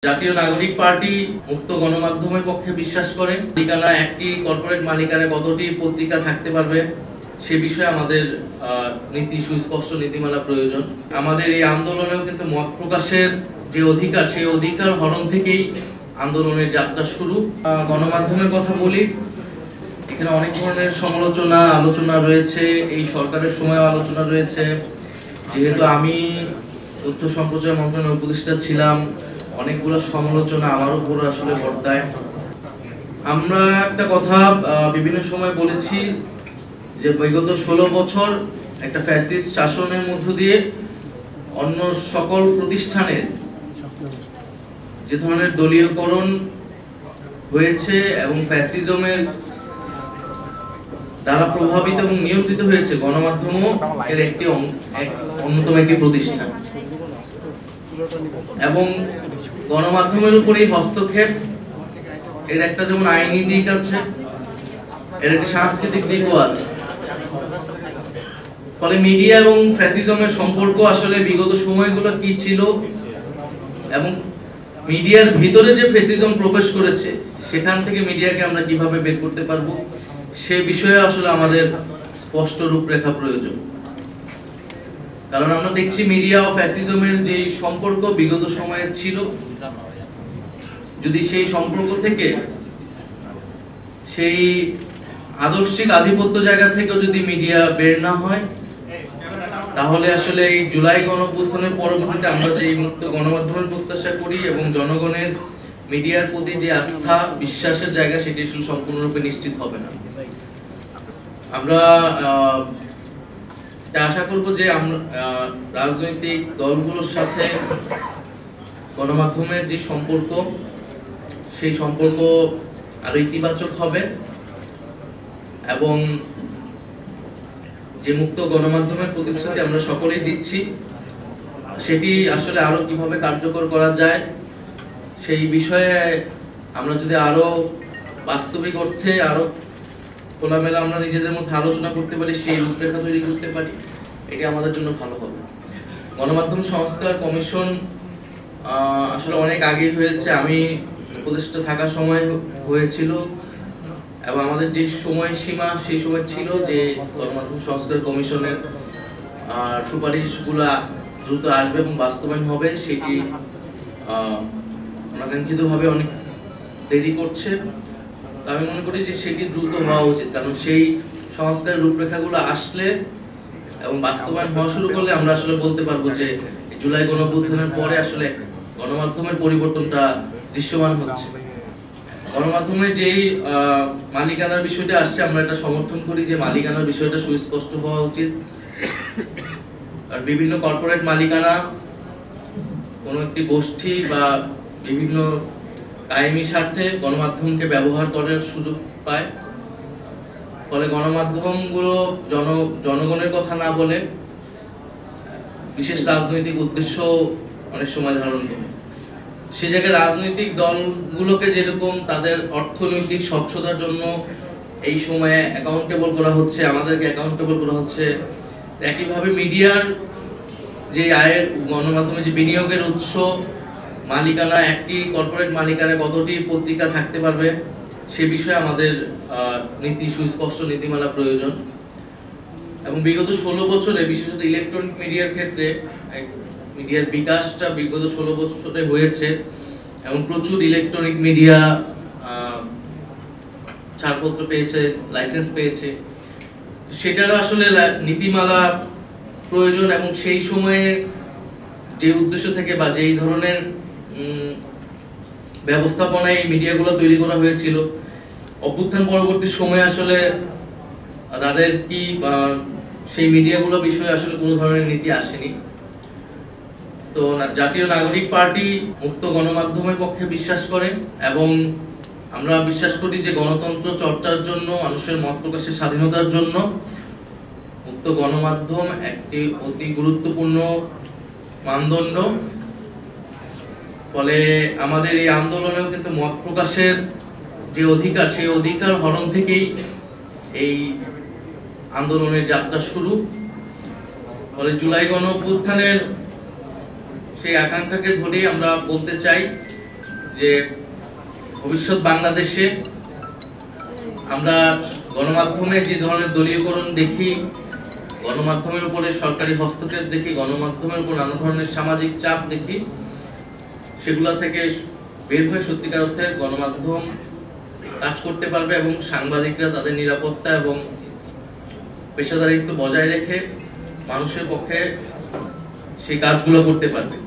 জাতীয় নাগরিক পার্টি মুক্ত গণমাধ্যমের পক্ষে বিশ্বাস করে। মালিকানা একটি কর্পোরেট মালিকানায় কতটি পত্রিকা থাকতে পারবে সে বিষয়ে আমাদের নীতি সুস্পষ্ট নীতিমালা প্রয়োজন। আমাদের এই আন্দোলনেও কিন্তু মত প্রকাশের যে অধিকার সেই অধিকার হরণ থেকেই আন্দোলনের যাত্রা শুরু। গণমাধ্যমের কথা বলি, এখানে অনেক ধরনের সমালোচনা আলোচনা রয়েছে, এই সরকারের সময় আলোচনা রয়েছে। যেহেতু আমি তথ্য সম্প্রচার মন্ত্রণালয়ের উপদেষ্টা ছিলাম, অনেকগুলো সমালোচনা আমার উপর আসলে বর্তায়। আমরা একটা কথা বিভিন্ন সময় বলেছি যে বিগত 16 বছর একটা ফ্যাসিস্ট শাসনের মধ্য দিয়ে অন্য সকল প্রতিষ্ঠানের যে ধরনের দলীয়করণ হয়েছে এবং ফ্যাসিজমের দ্বারা প্রভাবিত এবং নিয়ন্ত্রিত হয়েছে, গণমাধ্যমও এর একটি অন্যতম একটি প্রতিষ্ঠান। এবং গণমাধ্যমের উপরেই হস্তক্ষেপ এর একটা যেমন আইনি দিক আছে, এর একটি সাংস্কৃতিক দিকও আছে। ফলে মিডিয়া এবং ফ্যাসিজমের সম্পর্ক আসলে বিগত সময়গুলো কি ছিল এবং মিডিয়ার ভিতরে যে ফ্যাসিজম প্রবেশ করেছে সেখান থেকে মিডিয়াকে আমরা কিভাবে বের করতে পারবো সে বিষয়ে আসলে আমাদের স্পষ্ট রূপরেখা প্রয়োজন। কারণ আমরা দেখছি মিডিয়া ও ফ্যাসিজমের যে সম্পর্ক বিগত সময়ে ছিল, যদি সেই সম্পর্ক থেকে সেই আদর্শিক আধিপত্য জায়গা থেকে যদি মিডিয়া বের না হয়, তাহলে আসলে এই জুলাই গণঅভ্যুত্থানের পরবর্তীতে আমরা যে মুক্ত গণমাধ্যমের প্রত্যাশা করি এবং জনগণের মিডিয়ার প্রতি যে আস্থা বিশ্বাসের জায়গা সেটি আসলে সম্পূর্ণরূপে নিশ্চিত হবে না। আমরা আশা করব যে আমরা রাজনৈতিক দলগুলোর সাথে গণমাধ্যমের যে সম্পর্ক সেই সম্পর্ক আরো ইতিবাচক হবে এবং যে মুক্ত গণমাধ্যমের প্রতিশ্রুতি আমরা সকলেই দিচ্ছি সেটি আসলে আরো কিভাবে কার্যকর করা যায় সেই বিষয়ে আমরা যদি আরো বাস্তবিক অর্থে আরো খোলামেলা আমরা নিজেদের মধ্যে আলোচনা করতে পারি, সেই রূপরেখা তৈরি করতে পারি, এটি আমাদের জন্য ভালো হবে। গণমাধ্যম সংস্কার কমিশন আসলে অনেক আগে হয়েছে, আমি উপদেষ্টা থাকার সময় হয়েছিল এবং আমাদের যে সময়সীমা সেই সময় ছিল যে গণমাধ্যম সংস্কার কমিশনের সুপারিশগুলো দ্রুত আসবে এবং বাস্তবায়ন হবে, সেটি অনাকাঙ্ক্ষিতভাবে অনেক দেরি করছে। আমি মনে করি যে সেটি দ্রুত হওয়া উচিত, কারণ সেই সংস্কারের রূপরেখাগুলো আসলে এবং বাস্তবায়ন হওয়া শুরু করলে আমরা আসলে বলতে পারবো যে জুলাই গণঅভ্যুত্থানের পরে আসলে গণমাধ্যমের পরিবর্তনটা দৃশ্যমান হচ্ছে। গণমাধ্যমে যেই মালিকানার বিষয়টা আসছে, আমরা এটা সমর্থন করি যে মালিকানার বিষয়টা সুস্পষ্ট হওয়া উচিত। আর বিভিন্ন কর্পোরেট মালিকানা কোনো একটি গোষ্ঠী বা বিভিন্ন কায়েমি স্বার্থে গণমাধ্যমকে ব্যবহার করার সুযোগ পায়। ফলে গণমাধ্যমগুলো জনগণের কথা না বলে বিশেষ রাজনৈতিক উদ্দেশ্য অনেক সময় ধারণ করে। সে জায়গায় রাজনৈতিক দলগুলোকে যেরকম তাদের অর্থনৈতিক স্বচ্ছতার জন্য এই সময়ে অ্যাকাউন্টেবল করা হচ্ছে, আমাদেরকে অ্যাকাউন্টেবল করা হচ্ছে, একইভাবে মিডিয়ার যে আয়ের গণমাধ্যমে যে বিনিয়োগের উৎস, মালিকানা একটি কর্পোরেট মালিকানায় কতটি পত্রিকা থাকতে পারবে সে বিষয়ে আমাদের নীতি সুস্পষ্ট নীতিমালা প্রয়োজন। এবং বিগত 16 বছরে বিশেষত ইলেকট্রনিক মিডিয়ার ক্ষেত্রে মিডিয়ার বিকাশটা বিগত 16 বছরে হয়েছে এবং প্রচুর ইলেকট্রনিক মিডিয়া ছাড়পত্র পেয়েছে, লাইসেন্স পেয়েছে, সেটারও আসলে নীতিমালা প্রয়োজন। এবং সেই সময়ে যে উদ্দেশ্য থেকে বা যেই ধরনের ব্যবস্থাপনায় মিডিয়াগুলো তৈরি করা হয়েছিল, অভ্যুত্থান পরবর্তী সময়ে আসলে তাদের কি সেই মিডিয়াগুলো বিষয়ে আসলে কোনো ধরনের নীতি আসেনি। তো জাতীয় নাগরিক পার্টি মুক্ত গণমাধ্যমের পক্ষে বিশ্বাস করে এবং আমরা বিশ্বাস করি যে গণতন্ত্র চর্চার জন্য, মানুষের মত প্রকাশের স্বাধীনতার জন্য মুক্ত গণমাধ্যম একটি অতি গুরুত্বপূর্ণ মানদণ্ড। ফলে আমাদের এই আন্দোলনেও কিন্তু মত প্রকাশের যে অধিকার সেই অধিকার হরণ থেকেই এই আন্দোলনের যাত্রা শুরু। ফলে জুলাই গণঅভ্যুত্থানের সেই আকাঙ্ক্ষাকে ধরেই আমরা বলতে চাই যে ভবিষ্যৎ বাংলাদেশে আমরা গণমাধ্যমে যে ধরনের দলীয়করণ দেখি, গণমাধ্যমের উপরে সরকারি হস্তক্ষেপ দেখি, গণমাধ্যমের উপর নানা ধরনের সামাজিক চাপ দেখি, সেগুলো থেকে বের হয়ে সত্যিকার অর্থে গণমাধ্যম কাজ করতে পারবে এবং সাংবাদিকরা তাদের নিরাপত্তা এবং পেশাদারিত্ব বজায় রেখে মানুষের পক্ষে সেই কাজগুলো করতে পারবে।